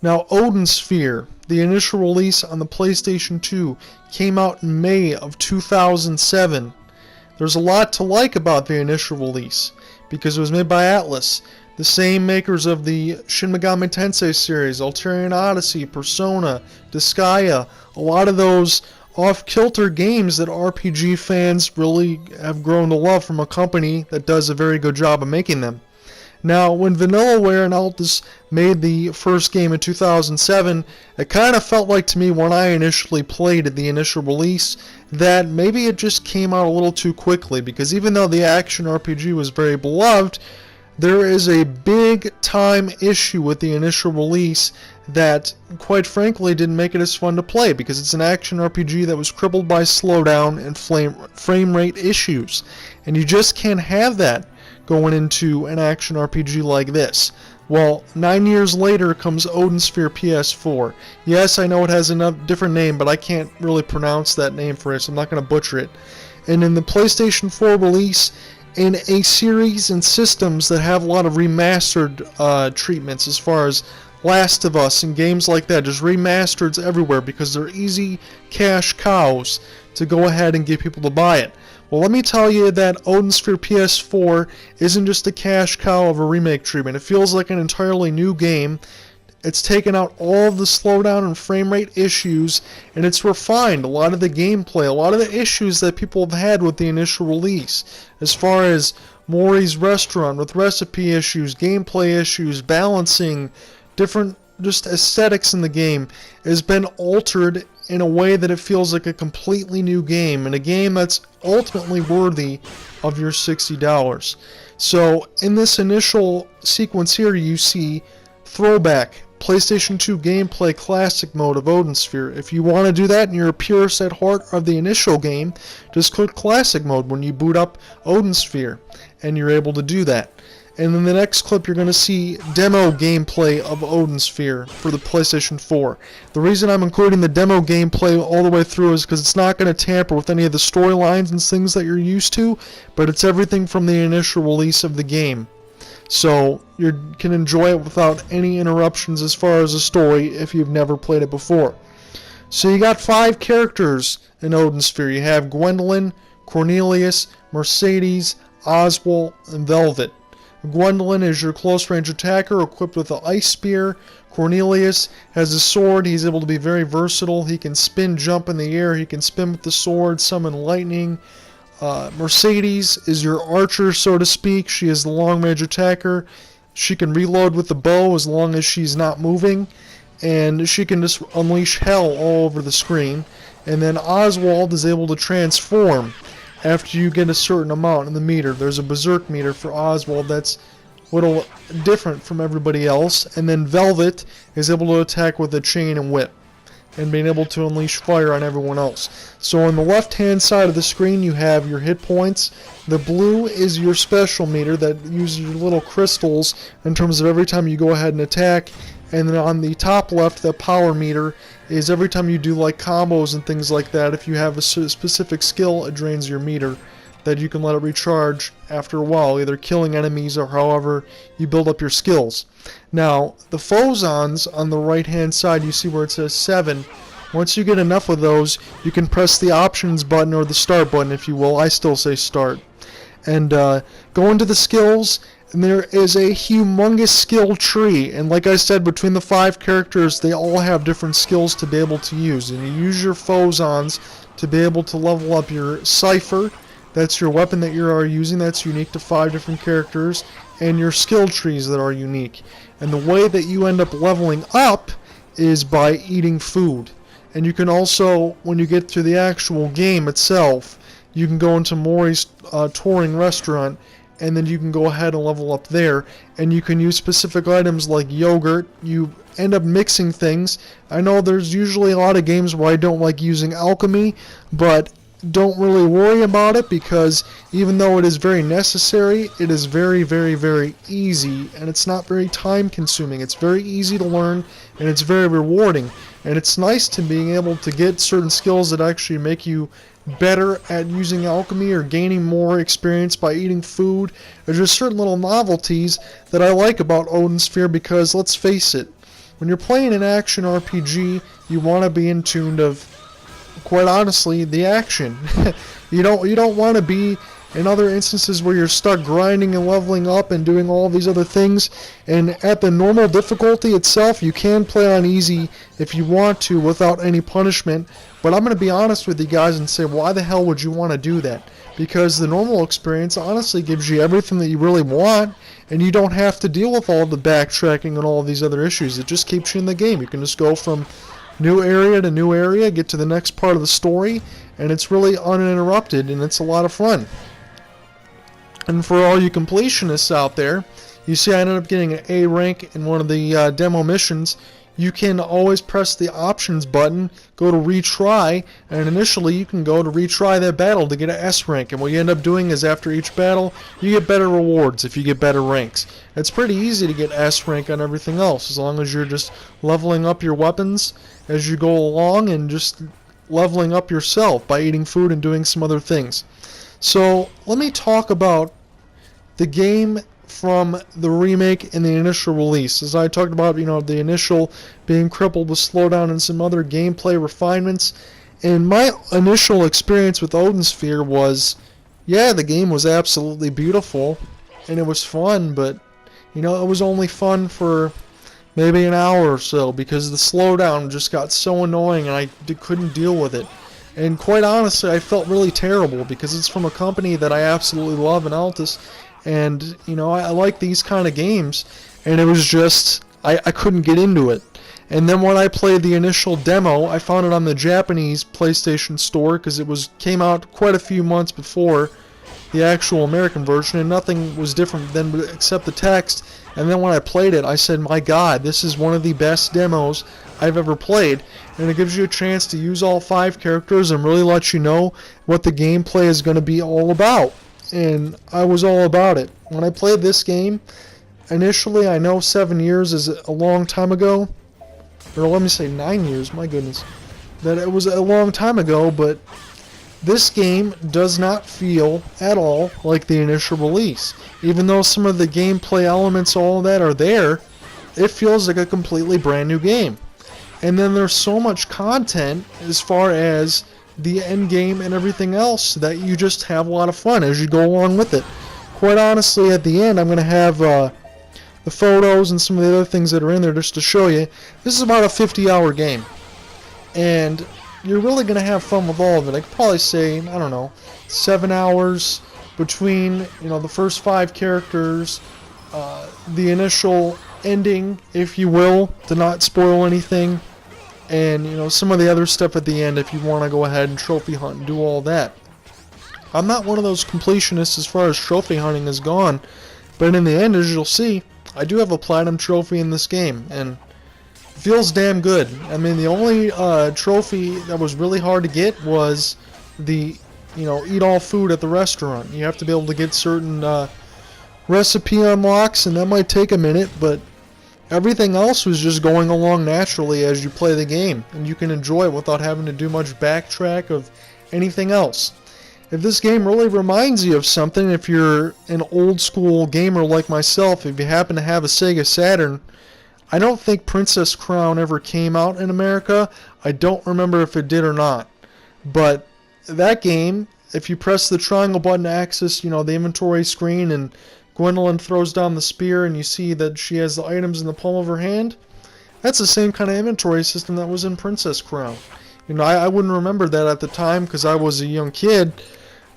Now, Odin Sphere, the initial release on the PlayStation 2, came out in May of 2007. There's a lot to like about the initial release, because it was made by Atlas, the same makers of the Shin Megami Tensei series, Alterian Odyssey, Persona, Disgaea, a lot of those off-kilter games that RPG fans really have grown to love from a company that does a very good job of making them. Now, when Vanillaware and Altus made the first game in 2007, it kind of felt like to me when I initially played at the initial release that maybe it just came out a little too quickly, because even though the action RPG was very beloved, there is a big time issue with the initial release that, quite frankly, didn't make it as fun to play, because it's an action RPG that was crippled by slowdown and frame rate issues, and you just can't have that going into an action RPG like this. Well, 9 years later comes Odin Sphere PS4. Yes, I know it has a different name, but I can't really pronounce that name for it, so I'm not going to butcher it. And in the PlayStation 4 release, in a series and systems that have a lot of remastered treatments as far as Last of Us and games like that, just remasters everywhere because they're easy cash cows to go ahead and get people to buy it. Well, let me tell you that Odin Sphere PS4 isn't just a cash cow of a remake treatment. It feels like an entirely new game. It's taken out all of the slowdown and frame rate issues, and it's refined a lot of the gameplay, a lot of the issues that people have had with the initial release, as far as Mori's restaurant with recipe issues, gameplay issues, balancing, different just aesthetics in the game has been altered in a way that it feels like a completely new game, and a game that's ultimately worthy of your $60. So in this initial sequence here, you see Throwback, PlayStation 2 Gameplay Classic Mode of Odin Sphere. If you want to do that and you're a purist at heart of the initial game, just click Classic Mode when you boot up Odin Sphere, and you're able to do that. And in the next clip, you're going to see demo gameplay of Odin Sphere for the PlayStation 4. The reason I'm including the demo gameplay all the way through is because it's not going to tamper with any of the storylines and things that you're used to, but it's everything from the initial release of the game. So you can enjoy it without any interruptions as far as the story if you've never played it before. So you got 5 characters in Odin Sphere. You have Gwendolyn, Cornelius, Mercedes, Oswald, and Velvet. Gwendolyn is your close-range attacker equipped with an ice spear. Cornelius has a sword. He's able to be very versatile. He can spin, jump in the air. He can spin with the sword, summon lightning. Mercedes is your archer, so to speak. She is the long-range attacker. She can reload with the bow as long as she's not moving. And she can just unleash hell all over the screen. And then Oswald is able to transform after you get a certain amount in the meter. There's a berserk meter for Oswald that's a little different from everybody else. And then Velvet is able to attack with a chain and whip, and being able to unleash fire on everyone else. So on the left hand side of the screen you have your hit points. The blue is your special meter that uses your little crystals in terms of every time you go ahead and attack. And then on the top left, the power meter is every time you do like combos and things like that. If you have a specific skill, it drains your meter that you can let it recharge after a while, either killing enemies or however you build up your skills. Now, the phosons on the right hand side, you see where it says 7. Once you get enough of those, you can press the options button or the start button, if you will. I still say start. And go into the skills, and there is a humongous skill tree. And like I said, between the 5 characters, they all have different skills to be able to use. And you use your phosons to be able to level up your Cypher. That's your weapon that you are using. That's unique to 5 different characters. And your skill trees that are unique. And the way that you end up leveling up is by eating food. And you can also, when you get to the actual game itself, you can go into Mori's touring restaurant, and then you can go ahead and level up there. And you can use specific items like yogurt. You end up mixing things. I know there's usually a lot of games where I don't like using alchemy, but don't really worry about it, because even though it is very necessary, it is very, very, very easy, and it's not very time consuming. It's very easy to learn, and it's very rewarding. And it's nice to being able to get certain skills that actually make you better at using alchemy or gaining more experience by eating food. There's just certain little novelties that I like about Odin Sphere, because let's face it, When you're playing an action RPG, you want to be in tune of, quite honestly, the action. You don't want to be in other instances where you're stuck grinding and leveling up and doing all these other things. And at the normal difficulty itself, you can play on easy if you want to without any punishment. But I'm going to be honest with you guys and say, why the hell would you want to do that? Because the normal experience honestly gives you everything that you really want, and you don't have to deal with all the backtracking and all of these other issues. It just keeps you in the game. You can just go from new area to new area, get to the next part of the story, and it's really uninterrupted, and it's a lot of fun. And for all you completionists out there, you see I ended up getting an A rank in one of the demo missions. You can always press the options button, go to retry, and initially you can go to retry that battle to get an S rank. And what you end up doing is after each battle, you get better rewards if you get better ranks. It's pretty easy to get S rank on everything else, as long as you're just leveling up your weapons as you go along and just leveling up yourself by eating food and doing some other things. So let me talk about the game from the remake and the initial release. As I talked about, the initial being crippled with slowdown and some other gameplay refinements. And my initial experience with Odin Sphere was, yeah, the game was absolutely beautiful and it was fun, but it was only fun for maybe an hour or so because the slowdown just got so annoying and I couldn't deal with it. And quite honestly, I felt really terrible because it's from a company that I absolutely love in Altus. And, I like these kind of games. And it was just, I couldn't get into it. And then when I played the initial demo, I found it on the Japanese PlayStation Store because it came out quite a few months before the actual American version. And nothing was different than except the text. And then when I played it, I said, my God, this is one of the best demos I've ever played. And it gives you a chance to use all 5 characters and really let you know what the gameplay is going to be all about. And I was all about it. When I played this game, initially, I know 7 years is a long time ago. Or let me say 9 years, my goodness. That it was a long time ago, but this game does not feel at all like the initial release. Even though some of the gameplay elements, all of that are there, it feels like a completely brand new game. And then there's so much content as far as the end game and everything else that you just have a lot of fun as you go along with it. Quite honestly, at the end, I'm going to have the photos and some of the other things that are in there just to show you. This is about a 50-hour game. And you're really going to have fun with all of it. I could probably say, 7 hours between, the first 5 characters, the initial ending, if you will, to not spoil anything, and some of the other stuff at the end if you want to go ahead and trophy hunt and do all that. I'm not one of those completionists as far as trophy hunting is gone, but in the end, as you'll see, I do have a platinum trophy in this game, and it feels damn good. I mean, the only trophy that was really hard to get was the eat all food at the restaurant. You have to be able to get certain recipe unlocks, and that might take a minute, but everything else was just going along naturally as you play the game, and you can enjoy it without having to do much backtrack of anything else. If this game really reminds you of something, if you're an old school gamer like myself, if you happen to have a Sega Saturn, I don't think Princess Crown ever came out in America. I don't remember if it did or not. But that game, if you press the triangle button to access, the inventory screen, and Gwendolyn throws down the spear and you see that she has the items in the palm of her hand, that's the same kind of inventory system that was in Princess Crown. I wouldn't remember that at the time because I was a young kid,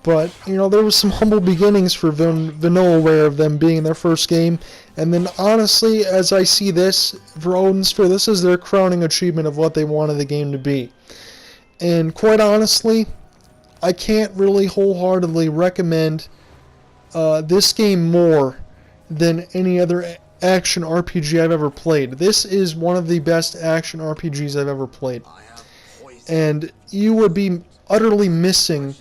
but, there was some humble beginnings for Vanillaware of them being their first game, and then honestly, as I see this, for Odin Sphere, this is their crowning achievement of what they wanted the game to be. And quite honestly, I can't really wholeheartedly recommend this game more than any other action RPG I've ever played. This is one of the best action RPGs I've ever played. And you would be utterly missing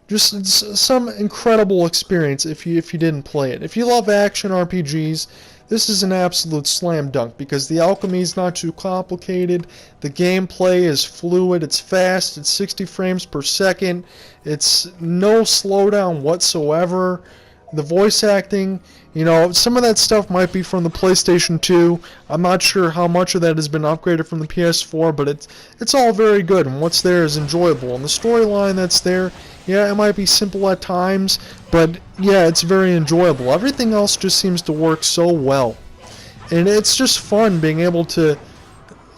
just some incredible experience if you didn't play it. If you love action RPGs, this is an absolute slam dunk because the alchemy is not too complicated, the gameplay is fluid, it's fast, it's 60 frames per second, it's no slowdown whatsoever. The voice acting, you know, some of that stuff might be from the PlayStation 2. I'm not sure how much of that has been upgraded from the PS4, but it's all very good, and what's there is enjoyable. And the storyline that's there, yeah, it might be simple at times, but yeah, it's very enjoyable. Everything else just seems to work so well. And it's just fun being able to,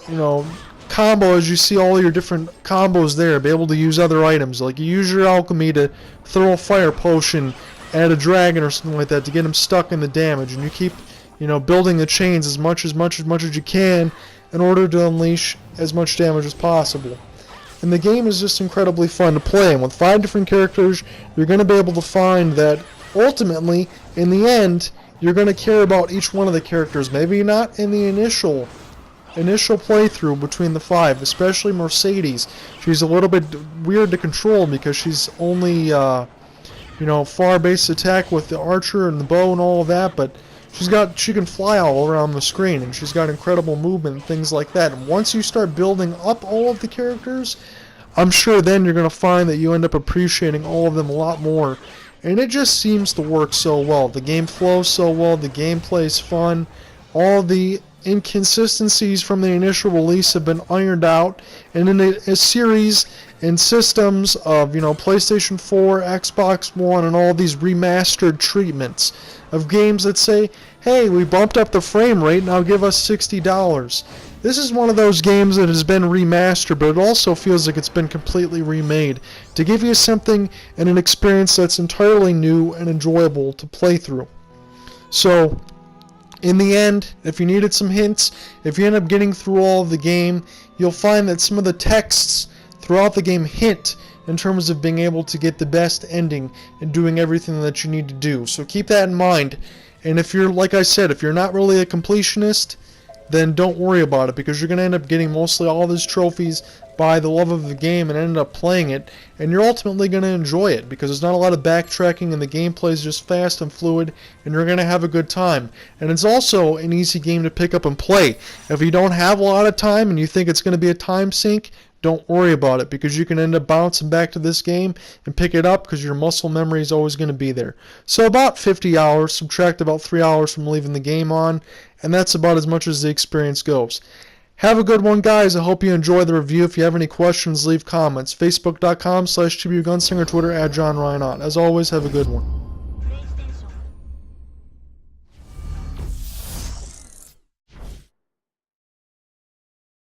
you know, combo as you see all your different combos there, be able to use other items. Like you use your alchemy to throw a fire potion at a dragon or something like that to get him stuck in the damage, and you keep, you know, building the chains as much as you can in order to unleash as much damage as possible. And the game is just incredibly fun to play, and with 5 different characters, you're going to be able to find that ultimately, in the end, you're going to care about each one of the characters. Maybe not in the initial playthrough between the 5, especially Mercedes. She's a little bit weird to control because she's only you know, far base attack with the archer and the bow and all of that, but she can fly all around the screen, and she's got incredible movement and things like that. And once you start building up all of the characters, I'm sure then you're going to find that you end up appreciating all of them a lot more. And it just seems to work so well. The game flows so well, the gameplay is fun, all the inconsistencies from the initial release have been ironed out, and in a series and systems of, you know, PlayStation 4, Xbox One, and all these remastered treatments of games that say, hey, we bumped up the frame rate, now give us $60. This is one of those games that has been remastered, but it also feels like it's been completely remade to give you something and an experience that's entirely new and enjoyable to play through. So, in the end, if you needed some hints, if you end up getting through all of the game, you'll find that some of the texts throughout the game hint in terms of being able to get the best ending and doing everything that you need to do. So keep that in mind. And if you're, like I said, if you're not really a completionist, then don't worry about it, because you're going to end up getting mostly all these trophies by the love of the game and end up playing it, and you're ultimately going to enjoy it because there's not a lot of backtracking and the gameplay is just fast and fluid, and you're going to have a good time. And it's also an easy game to pick up and play. If you don't have a lot of time and you think it's going to be a time sink, don't worry about it, because you can end up bouncing back to this game and pick it up because your muscle memory is always going to be there. So about 50 hours, subtract about 3 hours from leaving the game on, and that's about as much as the experience goes. Have a good one, guys. I hope you enjoy the review. If you have any questions, leave comments. Facebook.com/TBUGunslinger, Twitter @JohnRyanot. As always, have a good one.